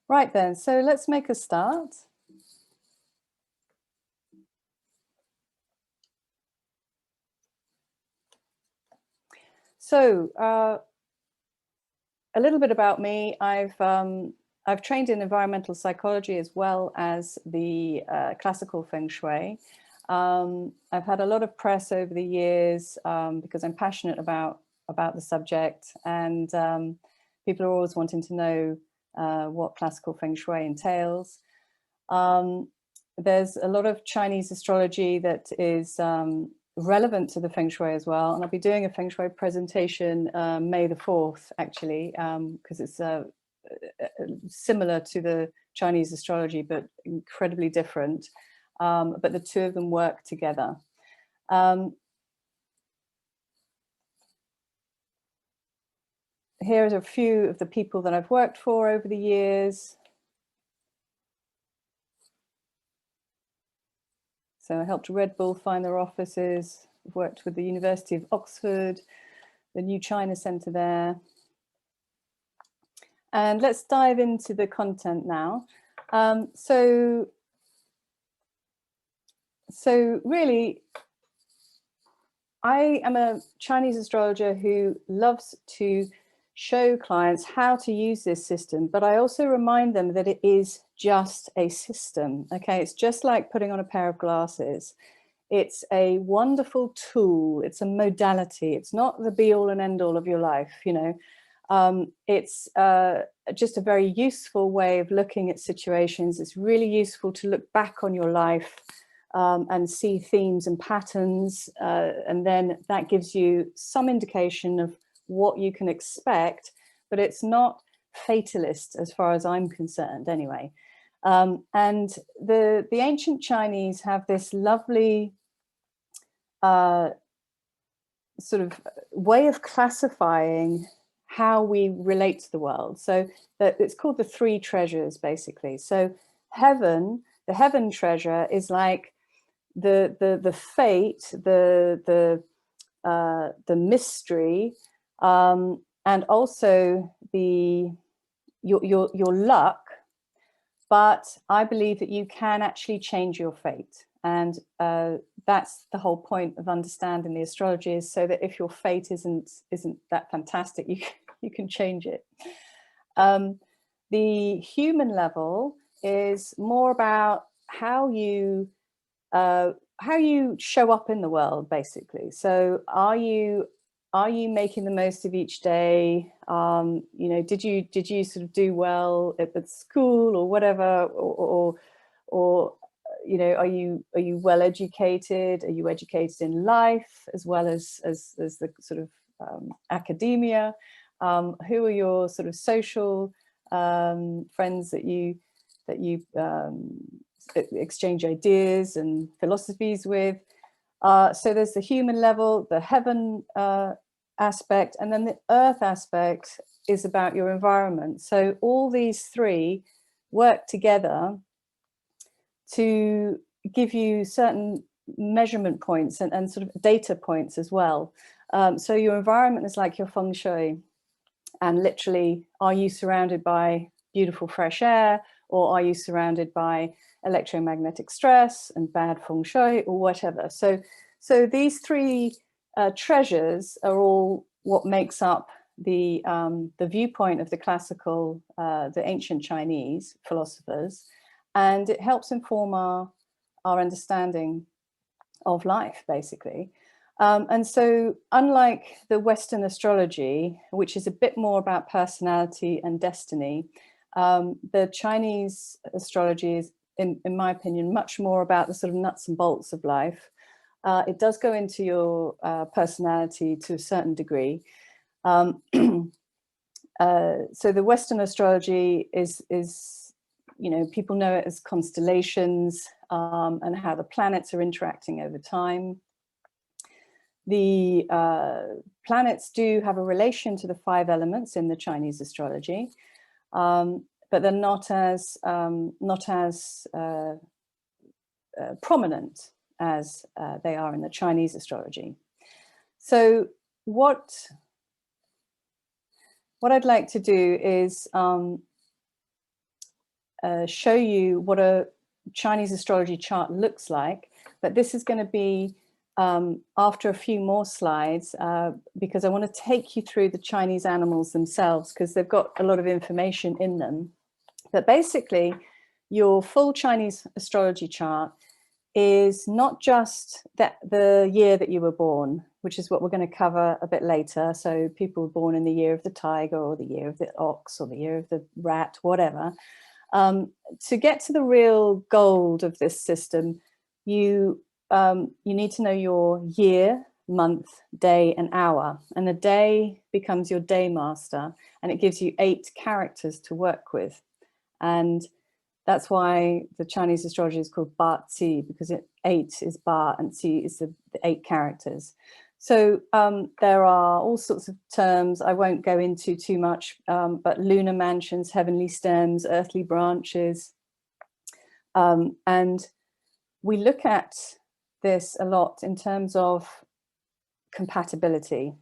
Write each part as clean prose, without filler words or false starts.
Right then, so let's make a start. So a little bit about me. I've trained in environmental psychology as well as the classical Feng Shui. I've had a lot of press over the years because I'm passionate about the subject, and people are always wanting to know what classical Feng Shui entails. There's a lot of Chinese astrology that is relevant to the Feng Shui as well, and I'll be doing a Feng Shui presentation May the 4th, actually, because it's similar to the Chinese astrology but incredibly different, but the two of them work together. Here are a few of the people that I've worked for over the years. So I helped Red Bull find their offices. I've worked with the University of Oxford, the New China Centre there. And let's dive into the content now. So really, I am a Chinese astrologer who loves to show clients how to use this system, but I also remind them that it is just a system. Okay, it's just like putting on a pair of glasses. It's a wonderful tool. It's a modality. It's not the be all and end all of your life, you know. It's just a very useful way of looking at situations. It's really useful to look back on your life and see themes and patterns, and then that gives you some indication of what you can expect, but it's not fatalist as far as I'm concerned anyway. And the ancient Chinese have this lovely sort of way of classifying how we relate to the world. So that it's called the three treasures, basically. So heaven, the heaven treasure is like the fate, the mystery, and also your luck. But I believe that you can actually change your fate, and that's the whole point of understanding the astrology, is so that if your fate isn't that fantastic, you can change it. The human level is more about how you show up in the world, basically. So are you making the most of each day? You know, did you sort of do well at school or whatever, or you know, are you well educated? Are you educated in life as well as the sort of academia? Who are your sort of social friends that you exchange ideas and philosophies with? So there's the human level, the heaven aspect, and then the earth aspect is about your environment. So all these three work together to give you certain measurement points and sort of data points as well. So your environment is like your Feng Shui, and literally, are you surrounded by beautiful fresh air, or are you surrounded by electromagnetic stress and bad Feng Shui or whatever? So these three treasures are all what makes up the viewpoint of the classical, the ancient Chinese philosophers, and it helps inform our understanding of life, basically. And so unlike the Western astrology, which is a bit more about personality and destiny, the Chinese astrology is, in my opinion, much more about the sort of nuts and bolts of life. It does go into your personality to a certain degree. So the Western astrology is, you know, people know it as constellations and how the planets are interacting over time. The planets do have a relation to the 5 elements in the Chinese astrology, but they're not as prominent as they are in the Chinese astrology. So what I'd like to do is show you what a Chinese astrology chart looks like, but this is going to be after a few more slides, because I want to take you through the Chinese animals themselves, because they've got a lot of information in them. But basically, your full Chinese astrology chart is not just the year that you were born, which is what we're going to cover a bit later. So people were born in the year of the tiger, or the year of the ox, or the year of the rat, whatever. To get to the real gold of this system, you need to know your year, month, day, and hour. And the day becomes your day master, and it gives you 8 characters to work with. And that's why the Chinese astrology is called Ba Zi, because 8 is Ba and Zi is the 8 characters. So there are all sorts of terms I won't go into too much, but lunar mansions, heavenly stems, earthly branches. And we look at this a lot in terms of compatibility.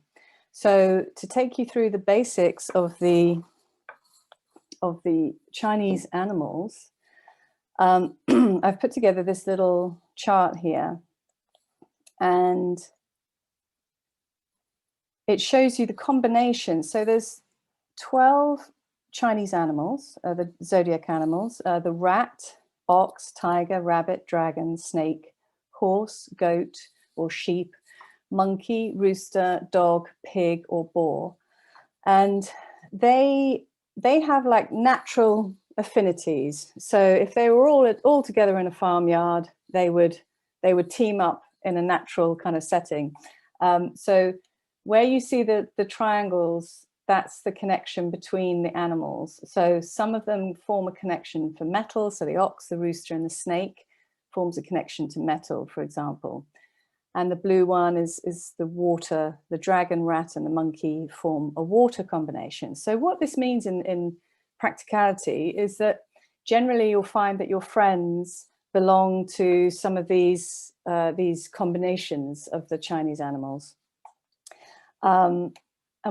So to take you through the basics of the Chinese animals, I've put together this little chart here, and it shows you the combination. So there's 12 Chinese animals, the zodiac animals, the rat, ox, tiger, rabbit, dragon, snake, horse, goat or sheep, monkey, rooster, dog, pig or boar. And they have like natural affinities. So if they were all together in a farmyard, they would team up in a natural kind of setting. So where you see the triangles, that's the connection between the animals. So some of them form a connection for metal. So the ox, the rooster, and the snake forms a connection to metal, for example. And the blue one is the water. The dragon, rat, and the monkey form a water combination. So what this means in practicality is that generally you'll find that your friends belong to some of these combinations of the Chinese animals. And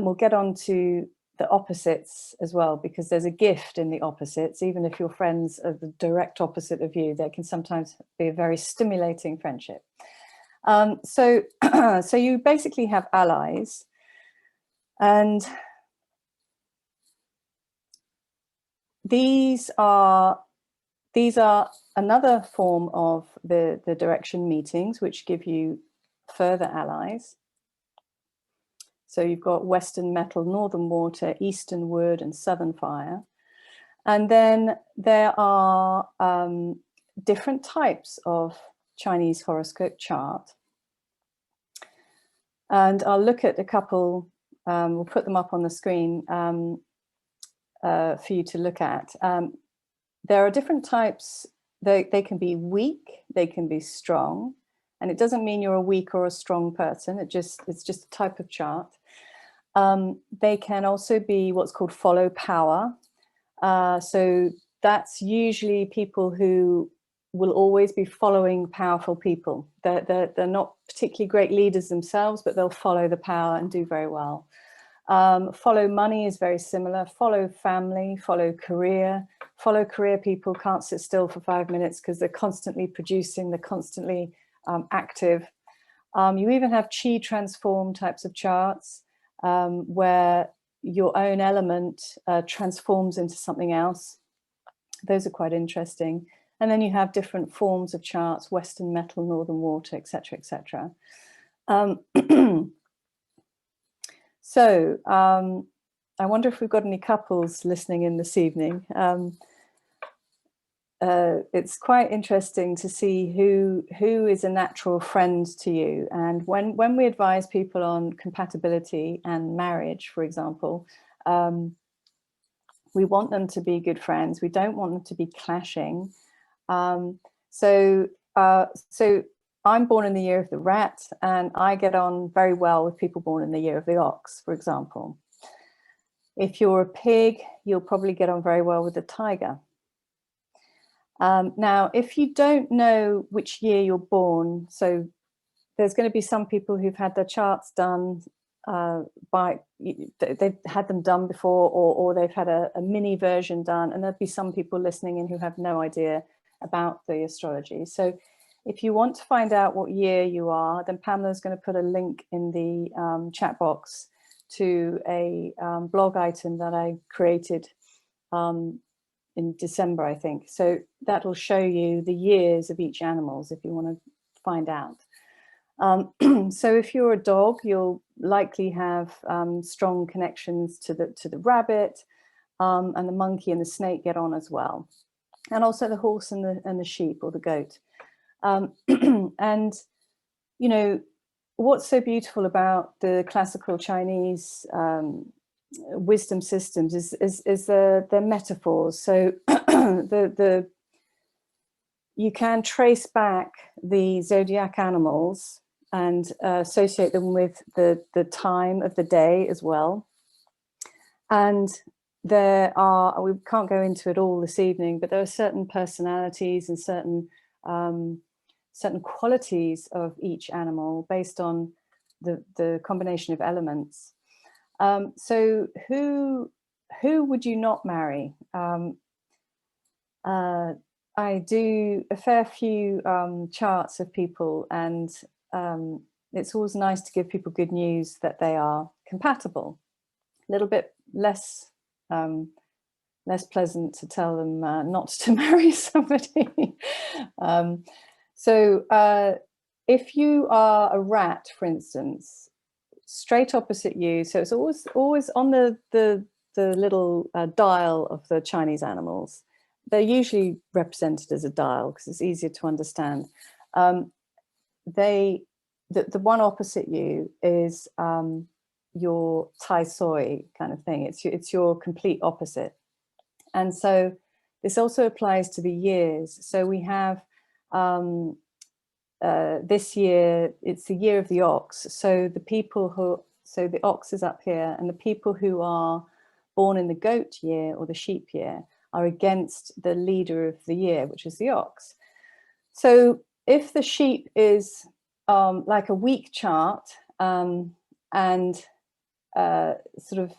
we'll get on to the opposites as well, because there's a gift in the opposites. Even if your friends are the direct opposite of you, they can sometimes be a very stimulating friendship. So you basically have allies, and these are another form of the direction meetings, which give you further allies. So you've got Western metal, Northern water, Eastern wood, and Southern fire. And then there are different types of Chinese horoscope chart. And I'll look at a couple, we'll put them up on the screen for you to look at. There are different types. They can be weak, they can be strong. And it doesn't mean you're a weak or a strong person. It's just a type of chart. They can also be what's called follow power. So that's usually people who will always be following powerful people. They're not particularly great leaders themselves, but they'll follow the power and do very well. Follow money is very similar. Follow family, follow career. Follow career people can't sit still for 5 minutes because they're constantly producing, they're constantly active. You even have chi transform types of charts where your own element transforms into something else. Those are quite interesting. And then you have different forms of charts, Western metal, Northern water, etc., etc. So I wonder if we've got any couples listening in this evening. It's quite interesting to see who is a natural friend to you. And when we advise people on compatibility and marriage, for example, we want them to be good friends. We don't want them to be clashing. So I'm born in the year of the rat, and I get on very well with people born in the year of the ox, for example. If you're a pig, you'll probably get on very well with the tiger. Now, if you don't know which year you're born, so there's going to be some people who've had their charts done they've had them done before, or they've had a mini version done, and there'll be some people listening in who have no idea about the astrology. So if you want to find out what year you are, then Pamela's going to put a link in the chat box to a blog item that I created in December, I think. So that'll show you the years of each animals if you want to find out. So if you're a dog, you'll likely have strong connections to the rabbit, and the monkey and the snake get on as well, and also the horse and the sheep or the goat. And you know what's so beautiful about the classical Chinese wisdom systems is the metaphors. So you can trace back the zodiac animals and associate them with the time of the day as well. And there are, we can't go into it all this evening, but there are certain personalities and certain qualities of each animal based on the combination of elements. So who would you not marry? I do a fair few charts of people, and it's always nice to give people good news that they are compatible. A little bit less pleasant to tell them not to marry somebody. So if you are a rat, for instance, straight opposite you, so it's always on the little dial of the Chinese animals. They're usually represented as a dial because it's easier to understand. The one opposite you is your tai soi kind of thing. It's your complete opposite. And so this also applies to the years. So we have this year, it's the year of the ox. So the ox is up here, and the people who are born in the goat year or the sheep year are against the leader of the year, which is the ox. So if the sheep is like a weak chart and sort of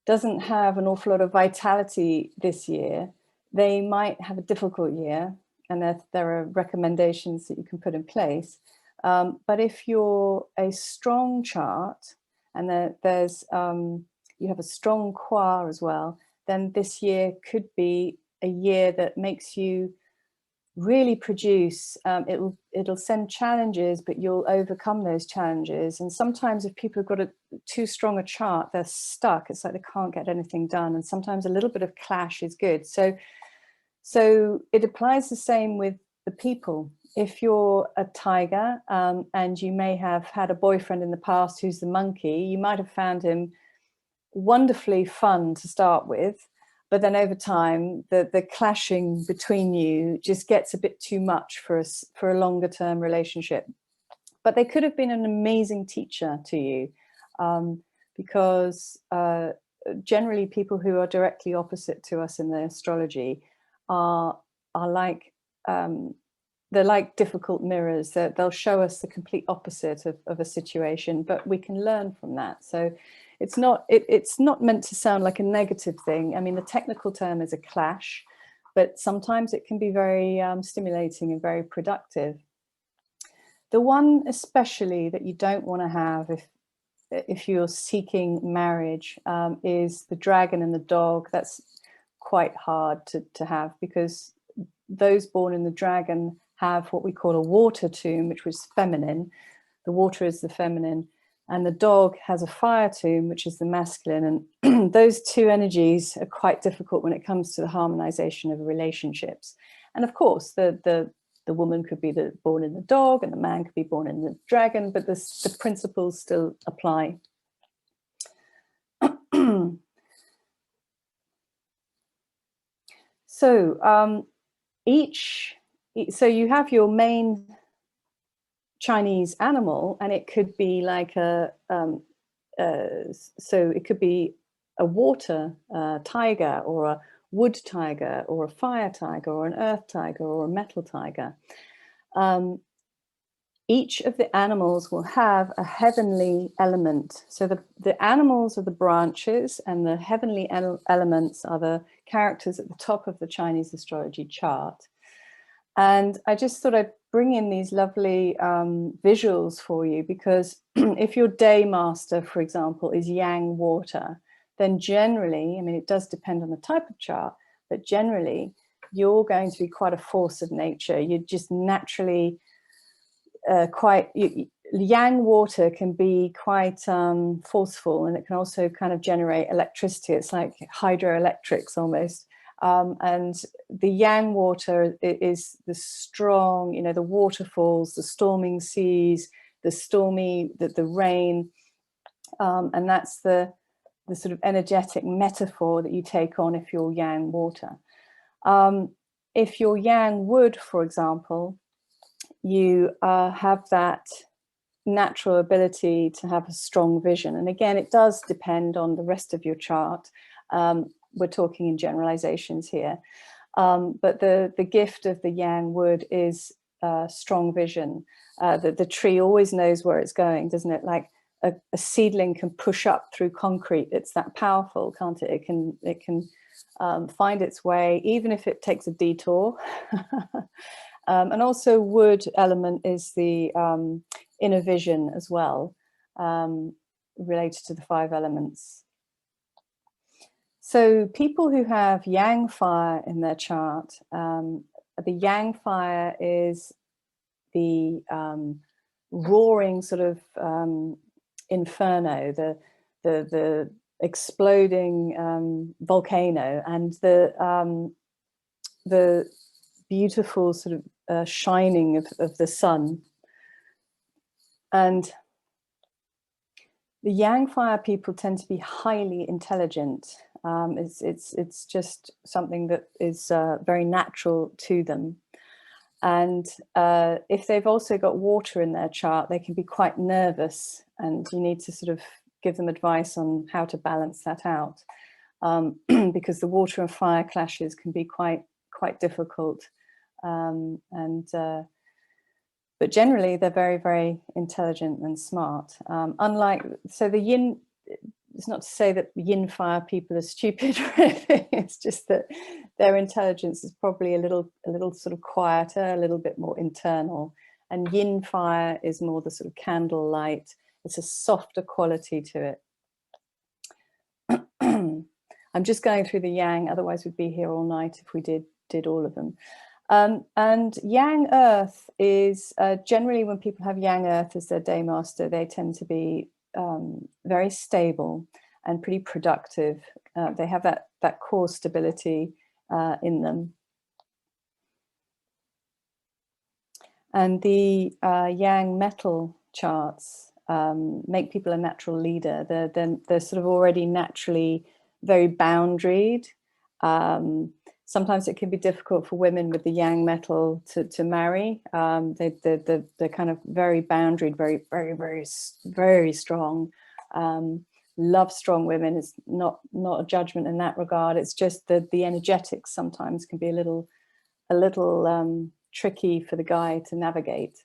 doesn't have an awful lot of vitality this year, they might have a difficult year, and there are recommendations that you can put in place. But if you're a strong chart and there's you have a strong qua as well, then this year could be a year that makes you really produce. It'll send challenges, but you'll overcome those challenges. And sometimes if people have got too strong a chart, they're stuck. It's like they can't get anything done. And sometimes a little bit of clash is good. So it applies the same with the people. If you're a tiger and you may have had a boyfriend in the past who's the monkey, you might have found him wonderfully fun to start with, but then over time the clashing between you just gets a bit too much for a longer term relationship. But they could have been an amazing teacher to you, because generally people who are directly opposite to us in the astrology are like they're like difficult mirrors. They'll show us the complete opposite of a situation, but we can learn from that. So it's not meant to sound like a negative thing. I mean, the technical term is a clash, but sometimes it can be very stimulating and very productive. The one especially that you don't want to have if you're seeking marriage is the dragon and the dog. That's quite hard to have, because those born in the dragon have what we call a water tomb, which was feminine. The water is the feminine, and the dog has a fire tomb, which is the masculine. And those two energies are quite difficult when it comes to the harmonization of relationships. And of course, the woman could be born in the dog, and the man could be born in the dragon, but the principles still apply. So so you have your main Chinese animal, and it could be like so it could be a water tiger, or a wood tiger, or a fire tiger, or an earth tiger, or a metal tiger. each of the animals will have a heavenly element. So the animals are the branches, and the heavenly elements are the characters at the top of the Chinese astrology chart. And I just thought I'd bring in these lovely visuals for you, because if your day master, for example, is yang water, then generally, I mean, it does depend on the type of chart, but generally you're going to be quite a force of nature. You're just naturally yang water can be quite forceful, and it can also kind of generate electricity. It's like hydroelectrics almost. And the yang water is the strong, you know, the waterfalls, the storming seas, the rain, and that's the sort of energetic metaphor that you take on if you're yang water. If you're yang wood, for example, you have that natural ability to have a strong vision. And again, it does depend on the rest of your chart. We're talking in generalizations here. But the gift of the yang wood is strong vision. The tree always knows where it's going, doesn't it? Like a seedling can push up through concrete. It's that powerful, can't it? It can find its way, even if it takes a detour. And also wood element is the inner vision as well, related to the 5 elements. So people who have yang fire in their chart, the yang fire is the roaring sort of inferno, the exploding volcano, and the beautiful sort of shining of the sun. And the yang fire people tend to be highly intelligent. It's just something that is very natural to them. And if they've also got water in their chart, they can be quite nervous, and you need to sort of give them advice on how to balance that out, because the water and fire clashes can be quite difficult. But generally they're very, very intelligent and smart. So the yin, it's not to say that yin fire people are stupid or anything. It's just that their intelligence is probably a little sort of quieter, a little bit more internal. And yin fire is more the sort of candle light. It's a softer quality to it. I'm just going through the yang, otherwise we'd be here all night if we did all of them. And yang earth is generally, when people have yang earth as their day master, they tend to be very stable and pretty productive. They have that core stability in them. And the yang metal charts make people a natural leader. They're sort of already naturally very boundaried. Sometimes it can be difficult for women with the yang metal to marry. They're kind of very boundaried, very strong. Love strong women. It's not a judgment in that regard. It's just that the energetics sometimes can be a little tricky for the guy to navigate.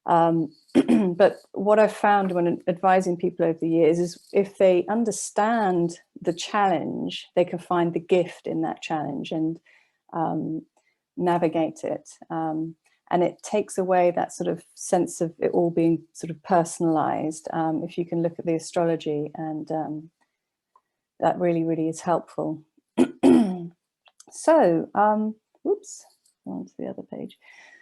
But what I've found when advising people over the years is, if they understand the challenge, they can find the gift in that challenge and navigate it. And it takes away that sort of sense of it all being sort of personalized. If you can look at the astrology, and that really, really is helpful. So, oops, on to the other page.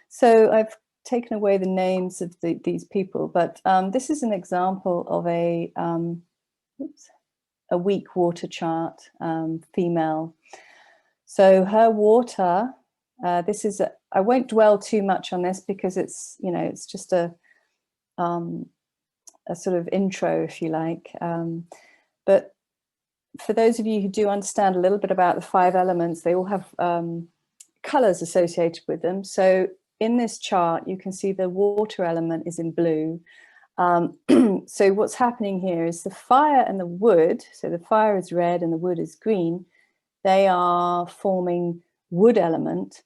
So I've taken away the names of these people, but this is an example of a weak water chart, female. So her water, this is I won't dwell too much on this because it's, you know, it's just a sort of intro, if you like. But for those of you who do understand a little bit about the 5 elements, they all have colors associated with them. So in this chart, you can see the water element is in blue. So what's happening here is the fire and the wood, so the fire is red and the wood is green, they are forming wood element.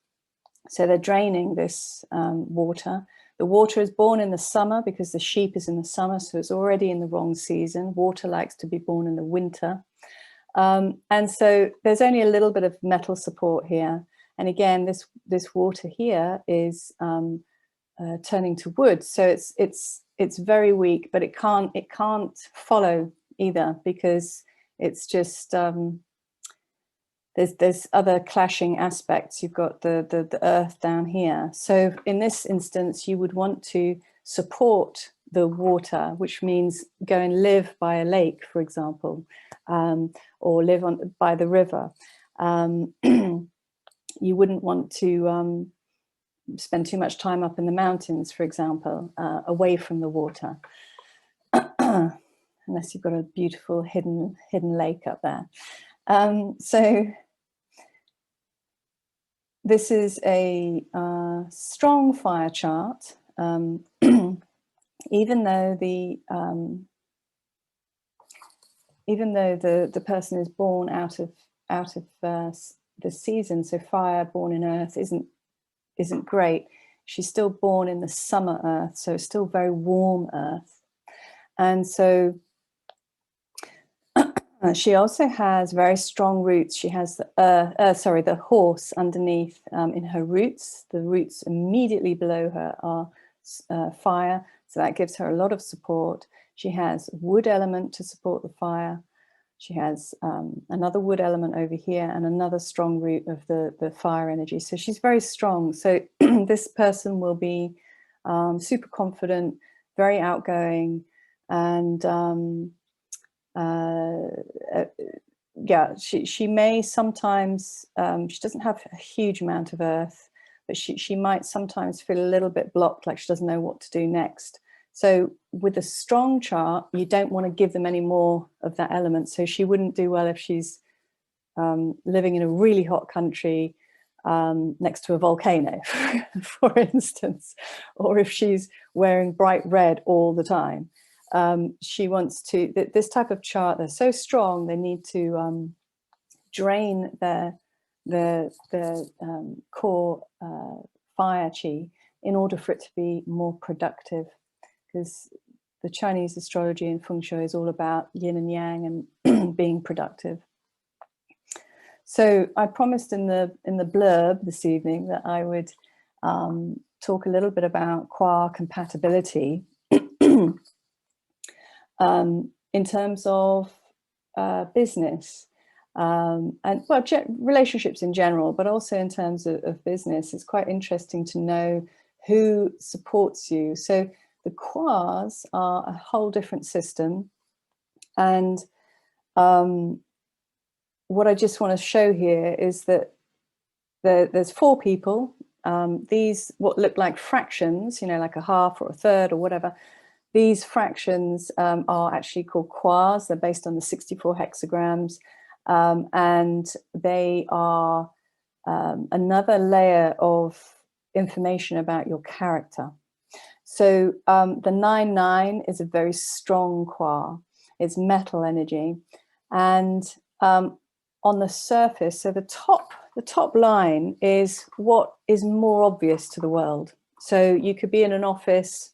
So they're draining this water, The water is born in the summer because the sheep is in the summer, so it's already in the wrong season. Water likes to be born in the winter. And so there's only a little bit of metal support here. And again, this water here is turning to wood, so it's very weak, but it can't follow either, because it's just there's other clashing aspects. You've got the earth down here. So in this instance, you would want to support the water, which means go and live by a lake, for example, or live by the river. You wouldn't want to spend too much time up in the mountains, for example, away from the water, unless you've got a beautiful hidden lake up there. So this is a strong fire chart, even though the person is born out of the season. So fire born in earth isn't great. She's still born in the summer earth, so it's still very warm earth. And so she also has very strong roots. She has the horse underneath in her roots. The roots immediately below her are fire, so that gives her a lot of support. She has wood element to support the fire. She has another wood element over here and another strong root of the fire energy. So she's very strong. So this person will be super confident, very outgoing, and yeah, she may sometimes, she doesn't have a huge amount of earth, but she might sometimes feel a little bit blocked, like she doesn't know what to do next. So with a strong chart, you don't want to give them any more of that element. So she wouldn't do well if she's living in a really hot country next to a volcano, for instance, or if she's wearing bright red all the time. She wants to, this type of chart, they're so strong, they need to drain their core fire chi in order for it to be more productive, because the Chinese astrology and Feng Shui is all about yin and yang and being productive. So I promised in the blurb this evening that I would talk a little bit about qua compatibility in terms of business and well, relationships in general, but also in terms of business. It's quite interesting to know who supports you. So the quas are a whole different system, and what I just want to show here is that there's 4 people. These what look like fractions, you know, like a half or a third or whatever. These fractions are actually called quas. They're based on the 64 hexagrams, and they are another layer of information about your character. So the 9-9 is a very strong qua. It's metal energy, and on the surface, so the top line is what is more obvious to the world. So you could be in an office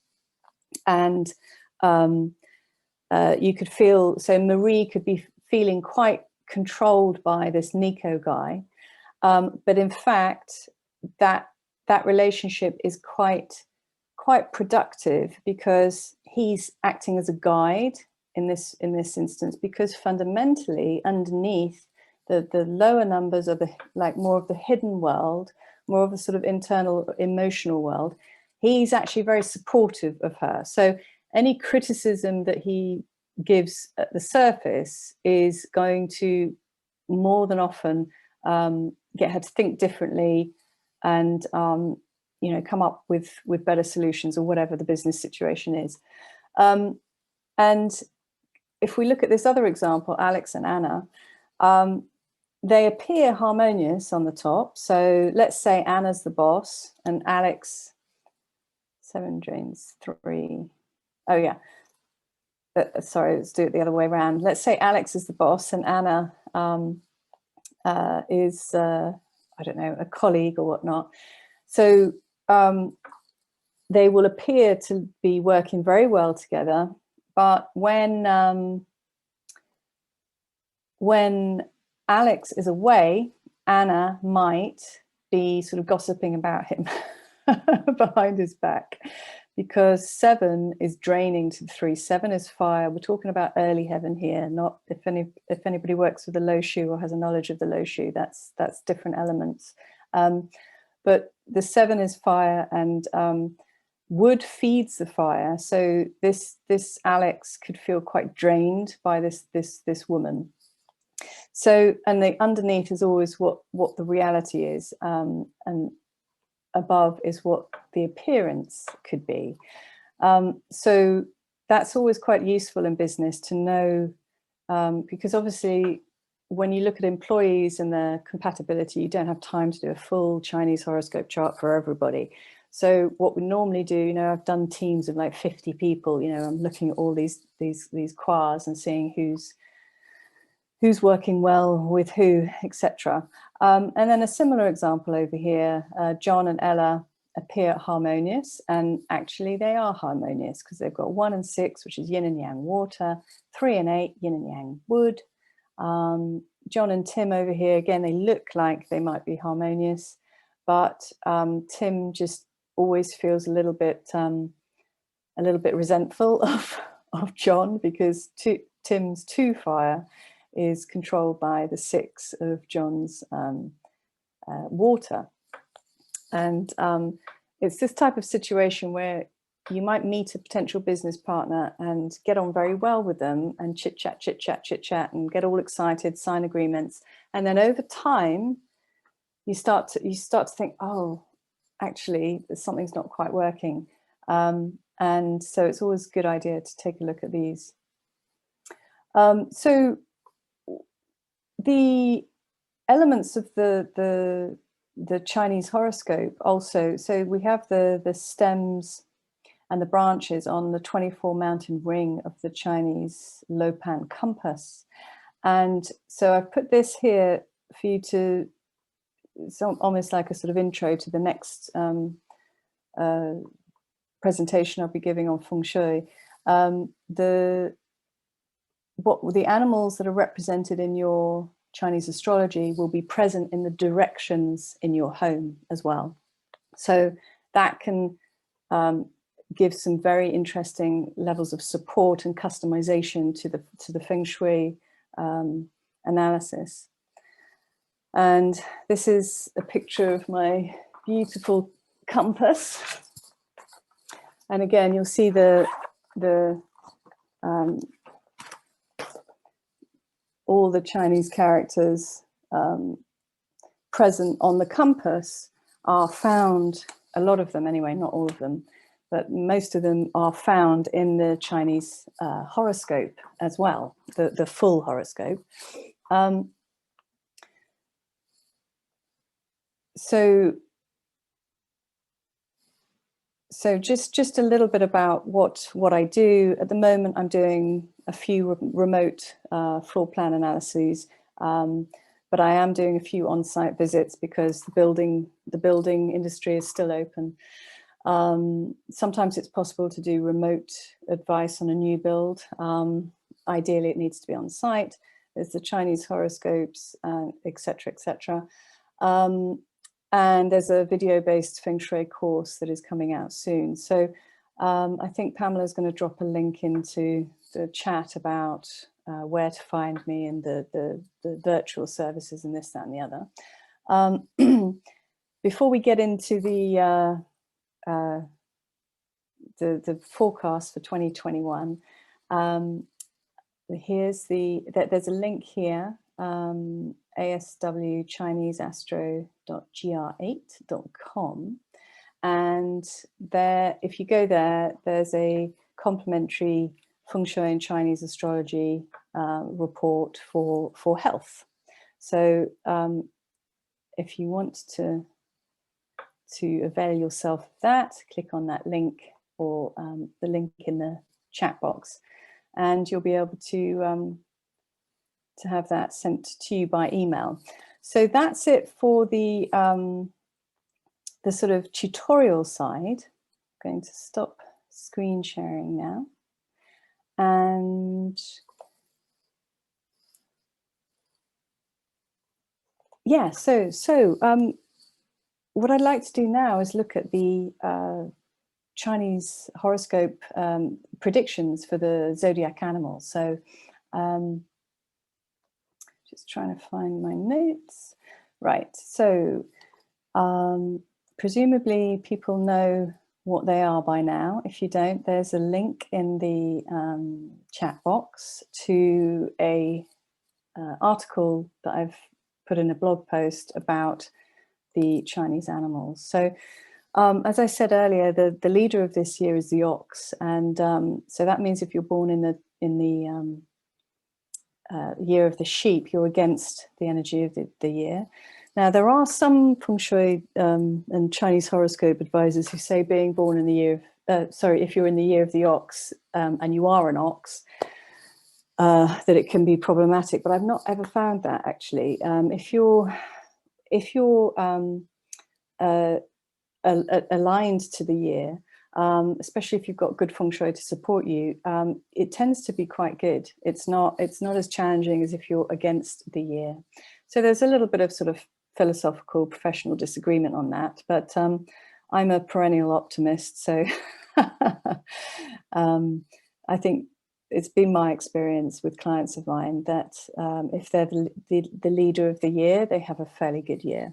and you could feel, so Marie could be feeling quite controlled by this Nico guy, but in fact that relationship is quite productive, because he's acting as a guide in this instance, because fundamentally underneath the lower numbers are like more of the hidden world, more of the sort of internal emotional world. He's actually very supportive of her. So any criticism that he gives at the surface is going to more than often get her to think differently and you know, come up with better solutions, or whatever the business situation is. And if we look at this other example, Alex and Anna, they appear harmonious on the top. So let's say Anna's the boss and Alex, 7 drains 3. Oh yeah, sorry, let's do it the other way around. Let's say Alex is the boss and Anna is, I don't know, a colleague or whatnot. So they will appear to be working very well together, but when Alex is away, Anna might be sort of gossiping about him behind his back, because 7 is draining to 3. 7 is fire. We're talking about early heaven here, not if anybody works with the low shu or has a knowledge of the low shu, that's different elements. But the 7 is fire, and wood feeds the fire. So this Alex could feel quite drained by this woman. So, and the underneath is always what the reality is, and above is what the appearance could be. So that's always quite useful in business to know, because obviously when you look at employees and their compatibility, you don't have time to do a full Chinese horoscope chart for everybody. So what we normally do, you know, I've done teams of like 50 people, you know, I'm looking at all these quas and seeing who's working well with who, etc. And then a similar example over here, John and Ella appear harmonious, and actually they are harmonious because they've got 1 and 6, which is yin and yang water, 3 and 8, yin and yang wood. John and Tim over here, again, they look like they might be harmonious, but Tim just always feels a little bit resentful of John, because Tim's 2 fire is controlled by the 6 of John's water. And it's this type of situation where you might meet a potential business partner and get on very well with them and chit chat and get all excited, sign agreements. And then over time, you start to think, oh, actually, something's not quite working. And so it's always a good idea to take a look at these. So the elements of the Chinese horoscope also, so we have the stems and the branches on the 24 mountain ring of the Chinese Lopan compass. And so I've put this here for you to, it's almost like a sort of intro to the next presentation I'll be giving on Feng Shui. The animals that are represented in your Chinese astrology will be present in the directions in your home as well. So that can give some very interesting levels of support and customization to the Feng Shui analysis. And this is a picture of my beautiful compass. And again, you'll see all the Chinese characters present on the compass are found, a lot of them anyway, not all of them, but most of them are found in the Chinese horoscope as well, the full horoscope. So just a little bit about what I do. At the moment, I'm doing a few remote floor plan analyses, but I am doing a few on-site visits because the building industry is still open. Sometimes it's possible to do remote advice on a new build. Ideally, it needs to be on site. There's the Chinese horoscopes, etc., etc. And there's a video-based Feng Shui course that is coming out soon. So I think Pamela's going to drop a link into the chat about where to find me and the virtual services and this, that, and the other. Before we get into the forecast for 2021, there's a link here. ASW Chinese Astro.gr8.com, and there, if you go there, there's a complimentary Feng Shui and Chinese astrology report for health. So if you want to avail yourself of that, click on that link or the link in the chat box, and you'll be able to have that sent to you by email. So that's it for the sort of tutorial side. I'm going to stop screen sharing now. And yeah, so what I'd like to do now is look at the Chinese horoscope predictions for the zodiac animals. So just trying to find my notes. Right, so presumably people know what they are by now. If you don't, there's a link in the chat box to a article that I've put in a blog post about the Chinese animals. So as I said earlier, the leader of this year is the ox, and so that means if you're born in the year of the sheep, you're against the energy of the year. Now, there are some Feng Shui and Chinese horoscope advisors who say being born in the year of, if you're in the year of the ox and you are an ox, that it can be problematic, but I've not ever found that actually. If you're aligned to the year, especially if you've got good Feng Shui to support you, it tends to be quite good. It's not as challenging as if you're against the year. So there's a little bit of sort of philosophical, professional disagreement on that, but I'm a perennial optimist, so I think it's been my experience with clients of mine that if they're the leader of the year, they have a fairly good year.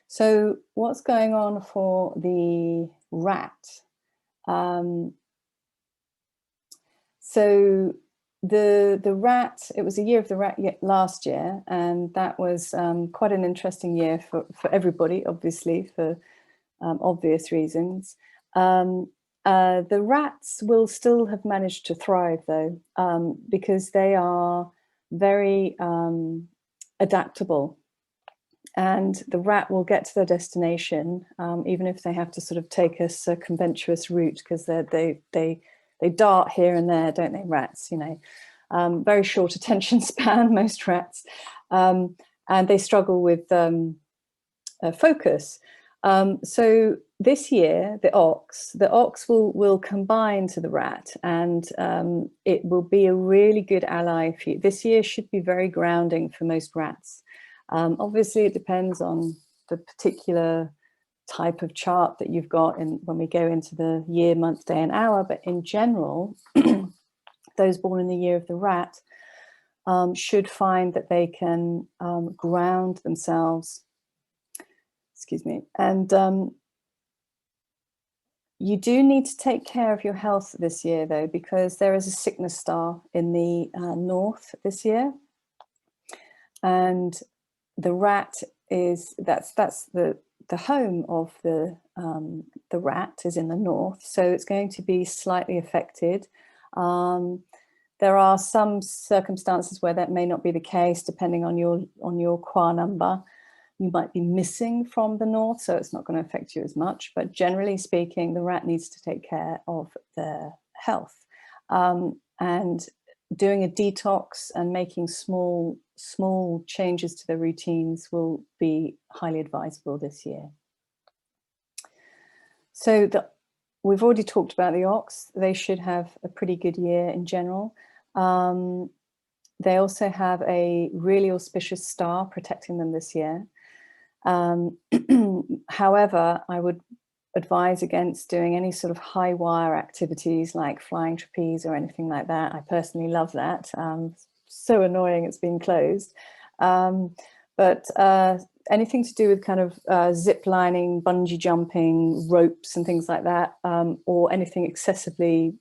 So what's going on for the rat? So the rat, it was a year of the rat last year, and that was quite an interesting year for everybody, obviously, for obvious reasons. The rats will still have managed to thrive, though, because they are very adaptable. And the rat will get to their destination, even if they have to sort of take a circumventuous route, because they dart here and there, don't they, rats, you know. Very short attention span, most rats. And they struggle with focus. So this year, the ox will combine to the rat, and it will be a really good ally for you. This year should be very grounding for most rats. Obviously, it depends on the particular type of chart that you've got when we go into the year, month, day, and hour. But in general, those born in the year of the rat should find that they can ground themselves. Excuse me. And you do need to take care of your health this year, though, because there is a sickness star in the north this year. And the rat is, that's the home of the rat is in the north, so it's going to be slightly affected. There are some circumstances where that may not be the case, depending on your qua number. You might be missing from the north, so it's not going to affect you as much. But generally speaking, the rat needs to take care of their health. And doing a detox and making small changes to their routines will be highly advisable this year. So we've already talked about the ox. They should have a pretty good year in general. They also have a really auspicious star protecting them this year. However, I would advise against doing any sort of high wire activities like flying trapeze or anything like that. I personally love that. So annoying it's been closed. But anything to do with kind of zip lining, bungee jumping, ropes and things like that, or anything excessively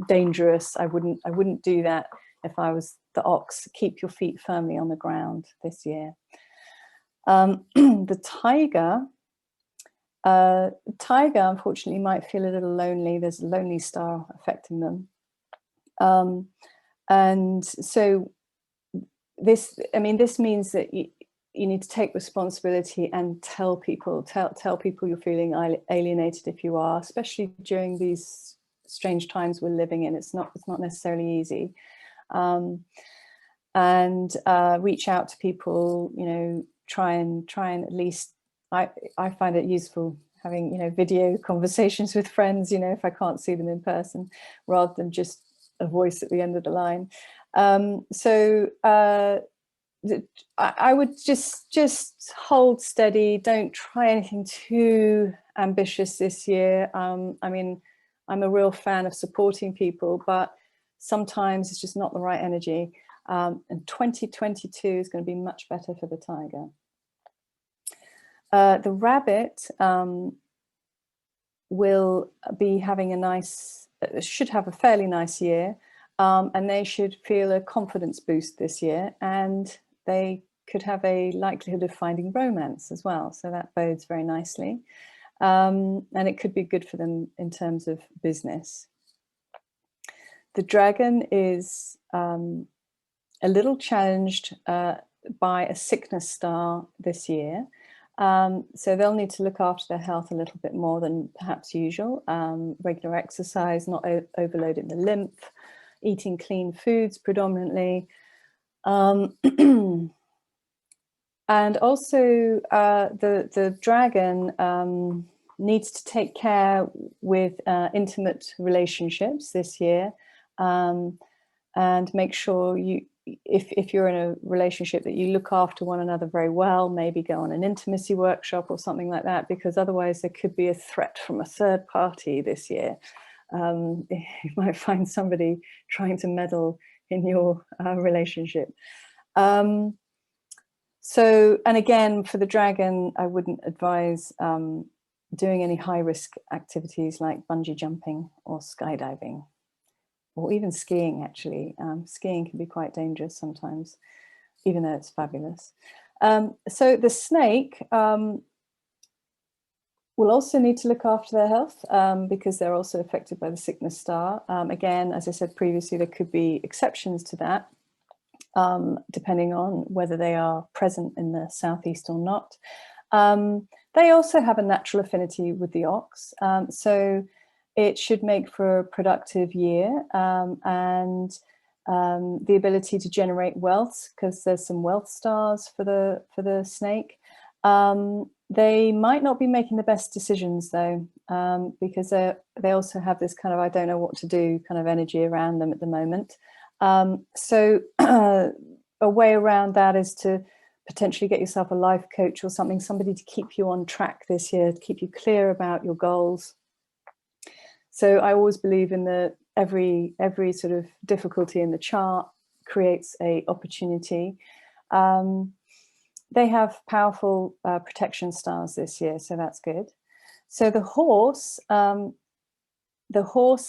dangerous, I wouldn't do that if I was the ox. Keep your feet firmly on the ground this year. The tiger, unfortunately, might feel a little lonely. There's a lonely star affecting them. And so this means that you need to take responsibility and tell people you're feeling alienated if you are, especially during these strange times we're living in. It's not necessarily easy. And reach out to people, you know, try and at least I find it useful having, you know, video conversations with friends, you know, if I can't see them in person, rather than just a voice at the end of the line. I would just hold steady. Don't try anything too ambitious this year. I mean, I'm a real fan of supporting people, but sometimes it's just not the right energy. And 2022 is going to be much better for the tiger. The rabbit will be having a nice, should have a fairly nice year, and they should feel a confidence boost this year, and they could have a likelihood of finding romance as well. So that bodes very nicely. And it could be good for them in terms of business. The dragon is a little challenged by a sickness star this year. So they'll need to look after their health a little bit more than perhaps usual. Regular exercise, not overloading the lymph, eating clean foods predominantly. And also the dragon needs to take care with intimate relationships this year, and make sure if you're in a relationship, that you look after one another very well, maybe go on an intimacy workshop or something like that, because otherwise there could be a threat from a third party this year. You might find somebody trying to meddle in your relationship. So, and again, for the dragon, I wouldn't advise doing any high-risk activities like bungee jumping or skydiving, or even skiing, actually. Skiing can be quite dangerous sometimes, even though it's fabulous. So the snake will also need to look after their health, because they're also affected by the sickness star. Again, as I said previously, there could be exceptions to that, depending on whether they are present in the southeast or not. They also have a natural affinity with the ox, so it should make for a productive year, and the ability to generate wealth, because there's some wealth stars for the snake. They might not be making the best decisions though, because they also have this kind of I don't know what to do kind of energy around them at the moment. So a way around that is to potentially get yourself a life coach or something, somebody to keep you on track this year, to keep you clear about your goals. So I always believe in every sort of difficulty in the chart creates a opportunity. They have powerful protection stars this year, so that's good. So the horse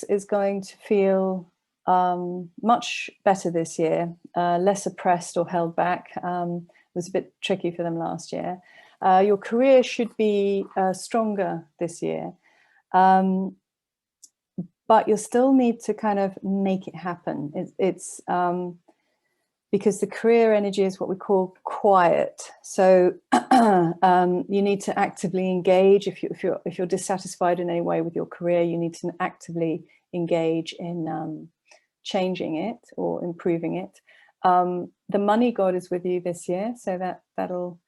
is going to feel much better this year, less oppressed or held back. It was a bit tricky for them last year. Your career should be stronger this year, but you'll still need to kind of make it happen. It's because the career energy is what we call quiet. So you need to actively engage. If you're dissatisfied in any way with your career, you need to actively engage in changing it or improving it. The money god is with you this year, so that'll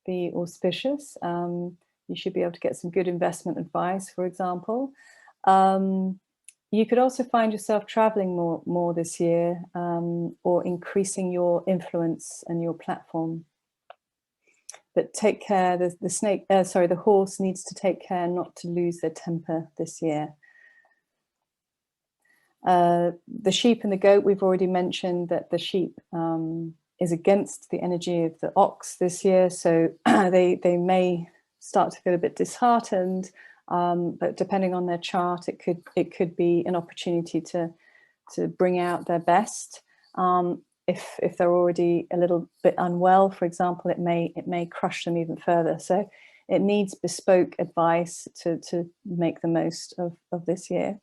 be auspicious. You should be able to get some good investment advice, for example. You could also find yourself traveling more this year, or increasing your influence and your platform. But take care, the horse needs to take care not to lose their temper this year. The sheep and the goat, we've already mentioned that the sheep is against the energy of the ox this year, so they may start to feel a bit disheartened, but depending on their chart, it could be an opportunity to bring out their best. If they're already a little bit unwell, for example, it may crush them even further. So it needs bespoke advice to make the most of this year.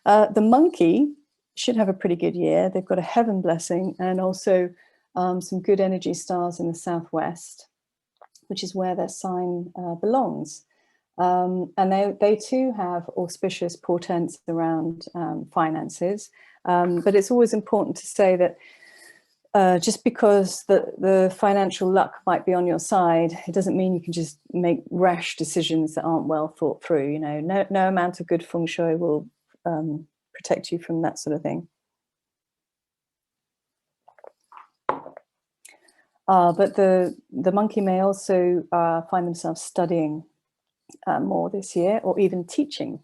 The monkey should have a pretty good year. They've got a heaven blessing and also some good energy stars in the southwest, which is where their sign belongs. And they too have auspicious portents around finances. But it's always important to say that just because the financial luck might be on your side, it doesn't mean you can just make rash decisions that aren't well thought through. You know, no amount of good feng shui will protect you from that sort of thing. But the monkey may also find themselves studying more this year, or even teaching.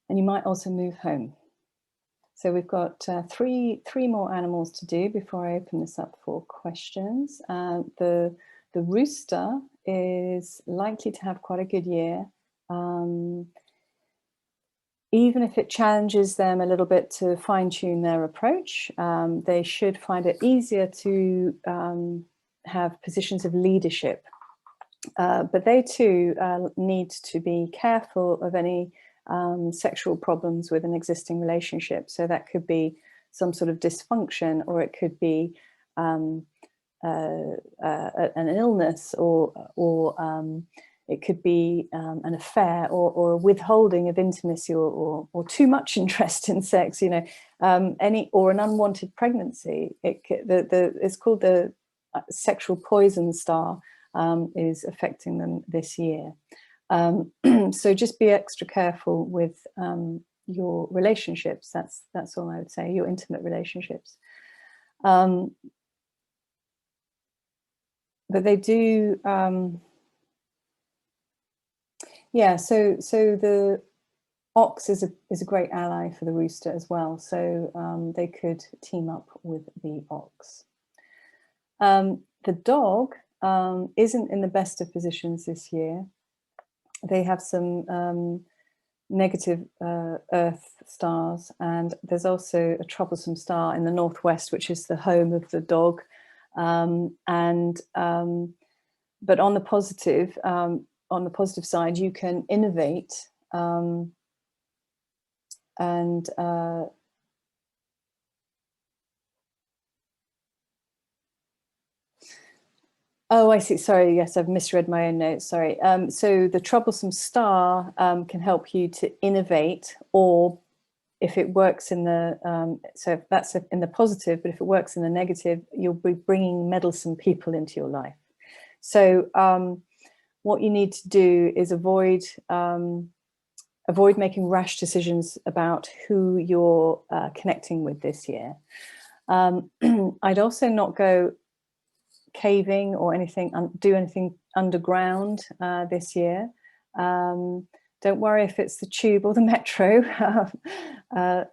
And you might also move home. So we've got three more animals to do before I open this up for questions. The rooster is likely to have quite a good year. Even if it challenges them a little bit to fine-tune their approach, they should find it easier to have positions of leadership. But they too need to be careful of any sexual problems with an existing relationship. So that could be some sort of dysfunction, or it could be an illness, or it could be an affair, or a withholding of intimacy, or too much interest in sex. You know, or an unwanted pregnancy. It's called the sexual poison star. Is affecting them this year. So just be extra careful with your relationships. That's all I would say, your intimate relationships. But they do, yeah, so the ox is a great ally for the rooster as well. So they could team up with the ox. The dog isn't in the best of positions this year. They have some negative earth stars, and there's also a troublesome star in the northwest, which is the home of the dog. But on the positive side, you can innovate and oh, I see. Sorry. Yes, I've misread my own notes. Sorry. So the troublesome star can help you to innovate, or if it works in the, so if that's in the positive, but if it works in the negative, you'll be bringing meddlesome people into your life. So what you need to do is avoid making rash decisions about who you're connecting with this year. I'd also not go caving or do anything underground this year. Don't worry if it's the tube or the metro,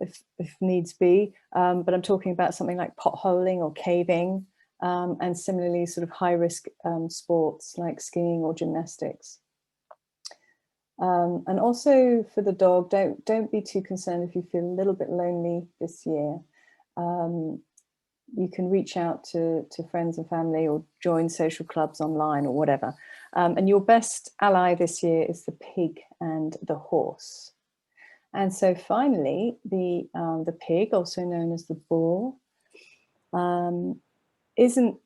if needs be. But I'm talking about something like potholing or caving, and similarly sort of high risk sports like skiing or gymnastics. And also for the dog, don't be too concerned if you feel a little bit lonely this year. You can reach out to friends and family, or join social clubs online, or whatever. And your best ally this year is the pig and the horse. And so finally, the pig, also known as the boar, isn't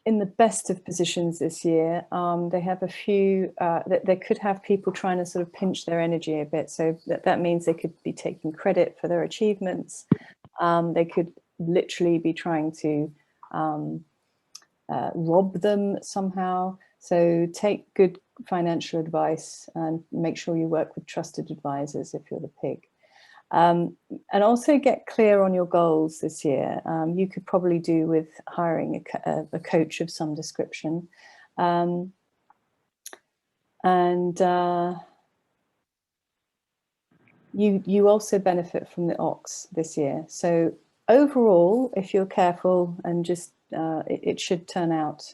in the best of positions this year. They have a few, they could have people trying to sort of pinch their energy a bit. So that means they could be taking credit for their achievements. They could literally be trying to rob them somehow. So take good financial advice and make sure you work with trusted advisors if you're the pig. And also get clear on your goals this year. You could probably do with hiring a coach of some description. You also benefit from the ox this year. So overall, if you're careful and just, it should turn out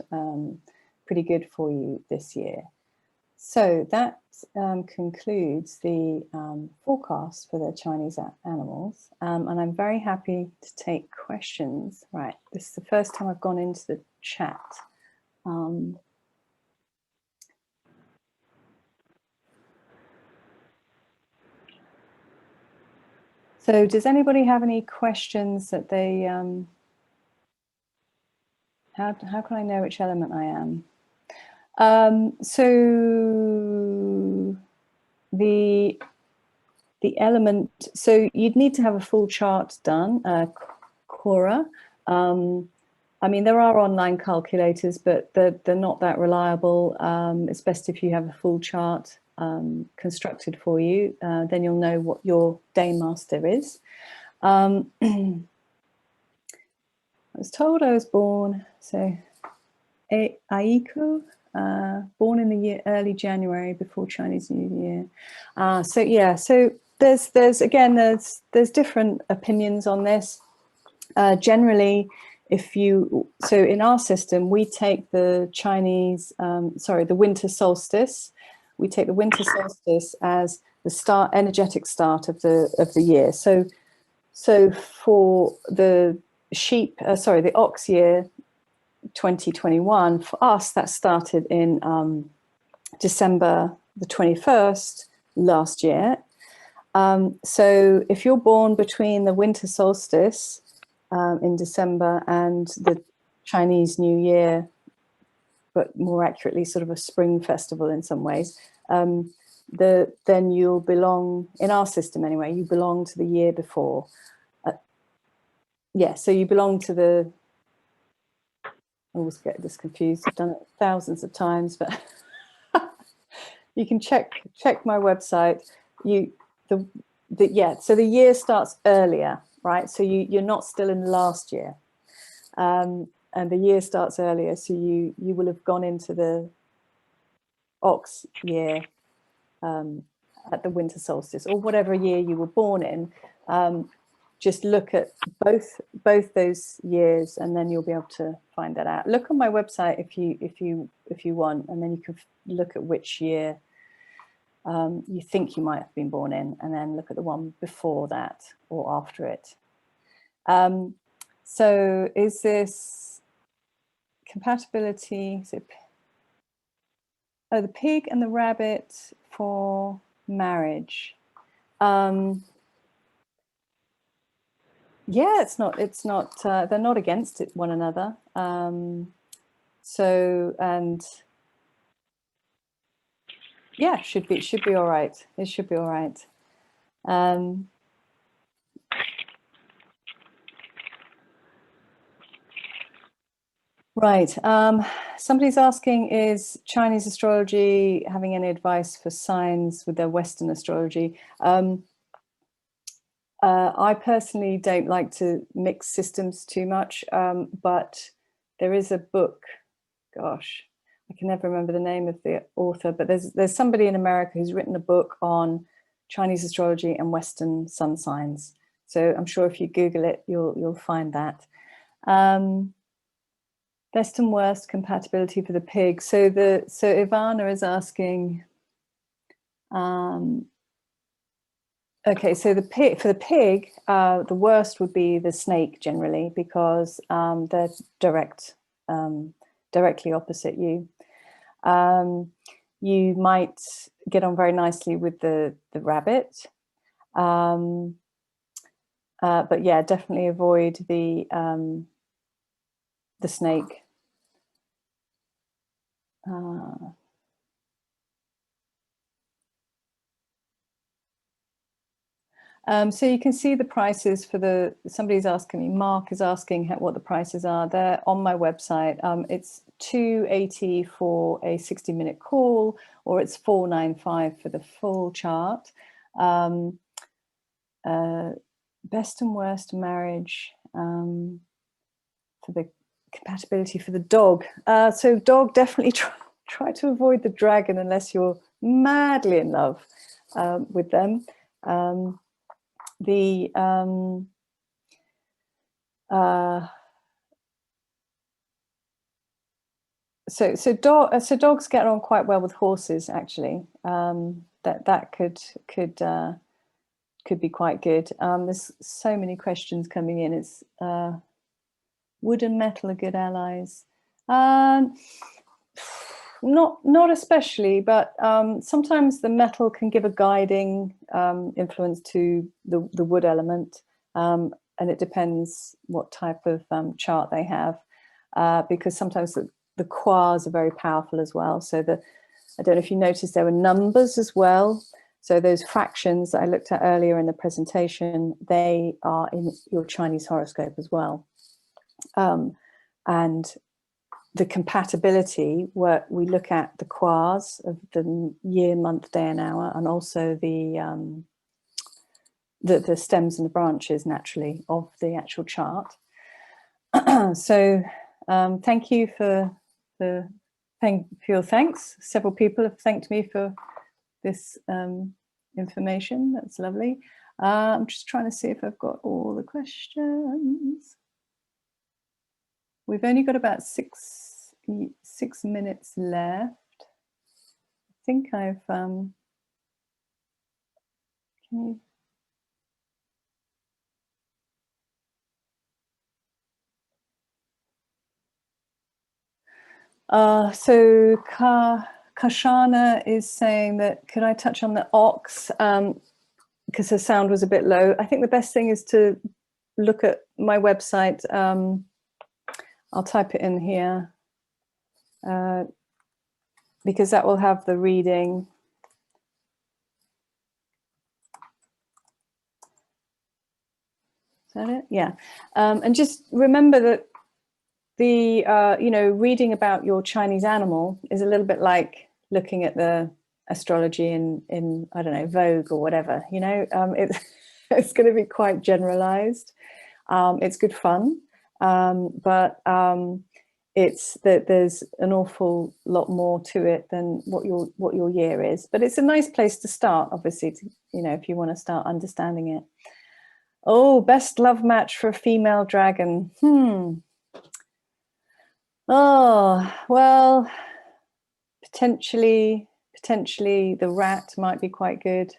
pretty good for you this year. So that concludes the forecast for the Chinese animals. And I'm very happy to take questions. Right, this is the first time I've gone into the chat. So does anybody have any questions that they, how can I know which element I am? So the element, so you'd need to have a full chart done, Cora, I mean, there are online calculators, but they're not that reliable. It's best if you have a full chart constructed for you. Then you'll know what your day master is. I was told I was born, so Aiko, born in the year early January before Chinese New Year. So yeah, so there's different opinions on this. Generally, so in our system, we take the the winter solstice. We take the winter solstice as the energetic start of the year. So for the the ox year 2021, for us, that started in December the 21st last year. So if you're born between the winter solstice in December and the Chinese New Year, but more accurately sort of a spring festival in some ways, then you'll belong, in our system anyway, you belong to the year before. So you belong to the, I always get this confused, I've done it thousands of times, but you can check my website. So the year starts earlier, right? So you're not still in last year, and the year starts earlier. So you will have gone into the ox year at the winter solstice, or whatever year you were born in. Just look at both those years, and then you'll be able to find that out. Look on my website if you want, and then you can look at which year you think you might have been born in, and then look at the one before that or after it. So is this compatibility? So, the pig and the rabbit for marriage. Yeah, it's not, they're not against one another. Yeah, should be all right. It should be all right. Right. Somebody's asking, is Chinese astrology having any advice for signs with their Western astrology? I personally don't like to mix systems too much, but there is a book, gosh, I can never remember the name of the author, but there's somebody in America who's written a book on Chinese astrology and Western sun signs. So I'm sure if you Google it, you'll find that. Best and worst compatibility for the pig. So Ivana is asking, okay, so for the pig, the worst would be the snake generally, because they're directly opposite you. You might get on very nicely with the rabbit, but yeah, definitely avoid the snake. So you can see the prices for somebody's asking me, Mark is asking what the prices are. They're on my website. It's $280 for a 60-minute call, or it's $495 for the full chart. Best and worst marriage for the compatibility for the dog. So dog, definitely try to avoid the dragon unless you're madly in love with them. So dogs get on quite well with horses, actually. That could be quite good. There's so many questions coming in. It's wood and metal are good allies. Not especially, but sometimes the metal can give a guiding influence to the wood element, and it depends what type of chart they have, because sometimes the quars are very powerful as well. So I don't know if you noticed there were numbers as well. So those fractions that I looked at earlier in the presentation, they are in your Chinese horoscope as well. And the compatibility, where we look at the quars of the year, month, day, and hour, and also the stems and the branches, naturally, of the actual chart. So thank you for your thanks. Several people have thanked me for this information. That's lovely. I'm just trying to see if I've got all the questions. We've only got about six minutes left. I think I've can you? So Kashana is saying that, could I touch on the ox? Because her sound was a bit low. I think the best thing is to look at my website. I'll type it in here because that will have the reading. Is that it? Yeah. And just remember that the reading about your Chinese animal is a little bit like looking at the astrology in I don't know, Vogue or whatever. It's going to be quite generalized. It's good fun, but it's that there's an awful lot more to it than what your year is. But it's a nice place to start, obviously, if you want to start understanding it. Oh, best love match for a female dragon. Oh, well, potentially the rat might be quite good.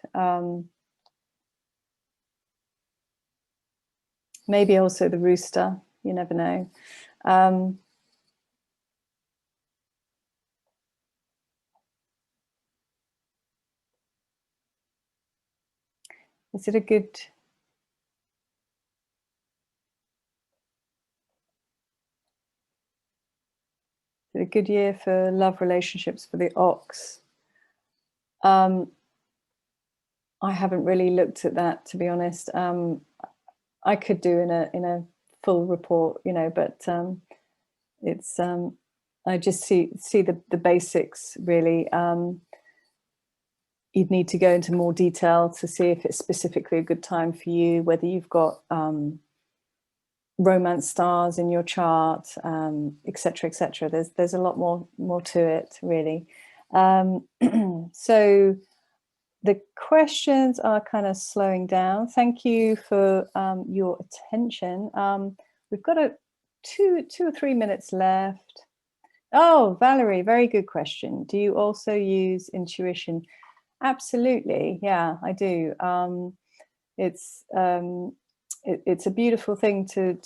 Maybe also the rooster. You never know. Is it a good year for love relationships for the ox? I haven't really looked at that, to be honest. I could do in a full report, but it's I just see the basics, really. You'd need to go into more detail to see if it's specifically a good time for you, whether you've got romance stars in your chart, etc., etc. There's a lot more to it, really. So the questions are kind of slowing down. Thank you for your attention. We've got 2 or 3 minutes left. Oh, Valerie, very good question. Do you also use intuition? Absolutely, yeah, I do. It's a beautiful thing to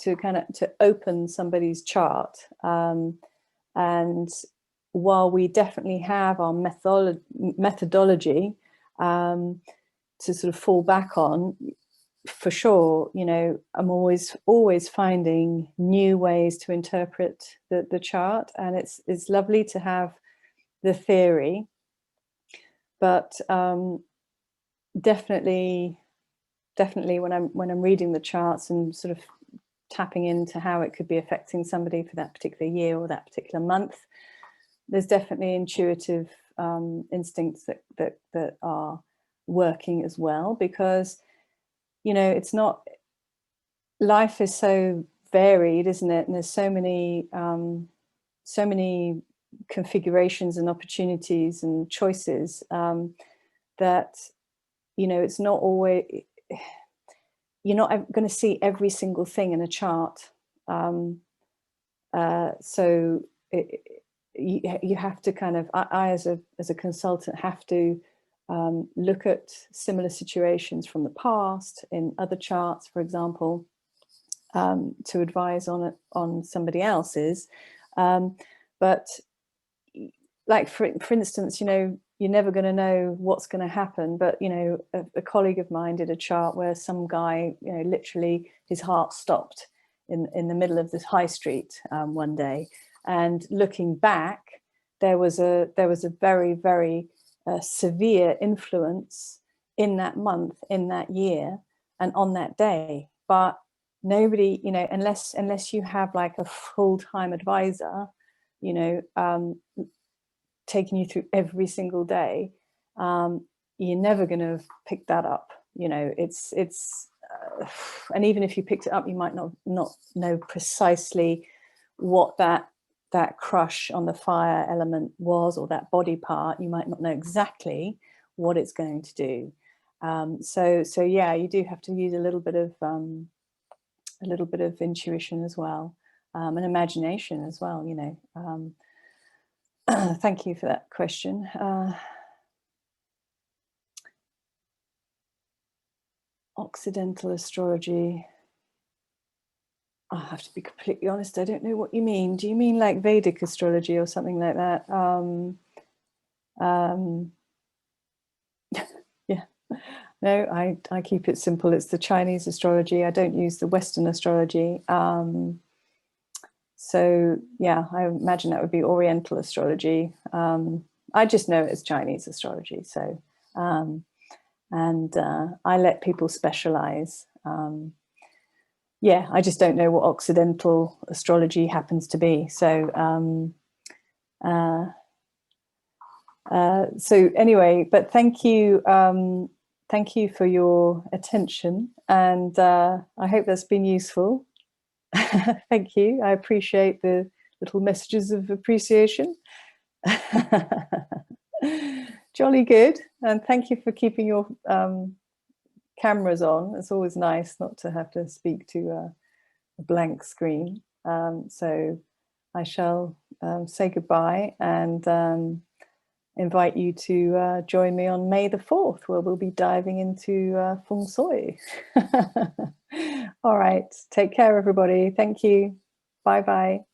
open somebody's chart, and while we definitely have our methodology to sort of fall back on, for sure, I'm always finding new ways to interpret the chart, and it's lovely to have the theory, but definitely when I'm reading the charts and sort of tapping into how it could be affecting somebody for that particular year or that particular month, there's definitely intuitive instincts that are working as well, because it's not, life is so varied, isn't it? And there's so many configurations and opportunities and choices that it's not always, you're not going to see every single thing in a chart. So you have to kind of, I as a consultant have to look at similar situations from the past in other charts, for example, to advise on somebody else's. But like for instance, you're never going to know what's going to happen. But a colleague of mine did a chart where some guy, literally his heart stopped in the middle of this high street one day, and looking back, there was a very, very severe influence in that month, in that year, and on that day. But nobody, you know, unless you have like a full-time advisor, you know, taking you through every single day, you're never going to pick that up. You know, it's and even if you picked it up, you might not know precisely what that crush on the fire element was, or that body part. You might not know exactly what it's going to do. So yeah, you do have to use a little bit of intuition as well, and imagination as well, you know. Thank you for that question. Occidental astrology. I have to be completely honest, I don't know what you mean. Do you mean like Vedic astrology or something like that? Yeah. No, I keep it simple. It's the Chinese astrology. I don't use the Western astrology. So yeah, I imagine that would be Oriental astrology. I just know it as Chinese astrology. So, and I let people specialize. Yeah, I just don't know what Occidental astrology happens to be. So, so anyway, but thank you for your attention, and I hope that's been useful. Thank you. I appreciate the little messages of appreciation. Jolly good, and thank you for keeping your cameras on. It's always nice not to have to speak to a blank screen. So I shall say goodbye and invite you to join me on May the 4th, where we'll be diving into Feng Shui. All right, take care, everybody. Thank you. Bye-bye.